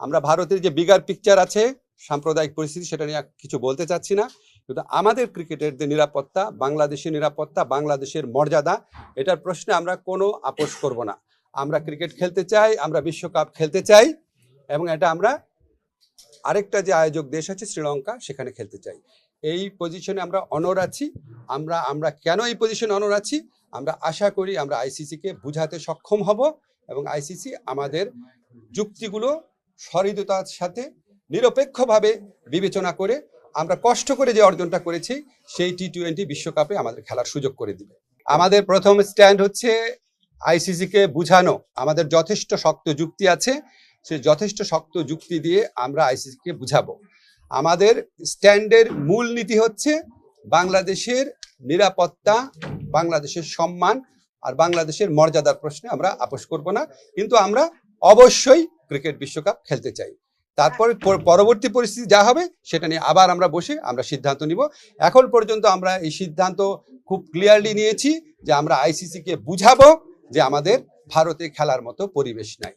আমরা ভারতের যে বিগার পিকচার আছে, সাম্প্রদায়িক পরিস্থিতি, সেটা নিয়ে কিছু বলতে চাচ্ছি না, কিন্তু আমাদের ক্রিকেটের যে নিরাপত্তা, বাংলাদেশের নিরাপত্তা, বাংলাদেশের মর্যাদা, এটার প্রশ্নে আমরা কোনো আপোষ করব না। আমরা ক্রিকেট খেলতে চাই, আমরা বিশ্বকাপ খেলতে চাই, এবং এটা আমরা আরেকটা যে আয়োজক দেশ আছে শ্রীলঙ্কা, সেখানে খেলতে চাই। এই পজিশনে আমরা অনর আছি। আমরা কেন এই পজিশনে অনর আছি? আমরা আশা করি আমরা আইসিসিকে বুঝাতে সক্ষম হব, এবং আইসিসি আমাদের যুক্তিগুলো সহৃদয়তার সাথে নিরপেক্ষভাবে বিবেচনা করে আমরা কষ্ট করে যে অর্জনটা করেছি সেই টি-20 বিশ্বকাপে আমাদের খেলার সুযোগ করে দিবে। আমাদের প্রথম স্ট্যান্ড হচ্ছে আইসিসিকে বুঝানো। আমাদের যথেষ্ট শক্ত যুক্তি আছে, সেই যথেষ্ট শক্ত যুক্তি দিয়ে আমরা আইসিসিকে বুঝাবো। আমাদের স্ট্যান্ডের মূল নীতি হচ্ছে বাংলাদেশের নিরাপত্তা, বাংলাদেশের সম্মান আর বাংলাদেশের মর্যাদার প্রশ্নে আমরা আপোষ করব না, কিন্তু আমরা অবশ্যই ক্রিকেট বিশ্বকাপ খেলতে চাই। তারপরে পরবর্তী পরিস্থিতি যা হবে সেটা নিয়ে আবার আমরা বসে আমরা সিদ্ধান্ত নিব। এখন পর্যন্ত আমরা এই সিদ্ধান্ত খুব ক্লিয়ারলি নিয়েছি যে আমরা আইসিসিকে বুঝাবো যে আমাদের ভারতে খেলার মতো পরিবেশ নাই।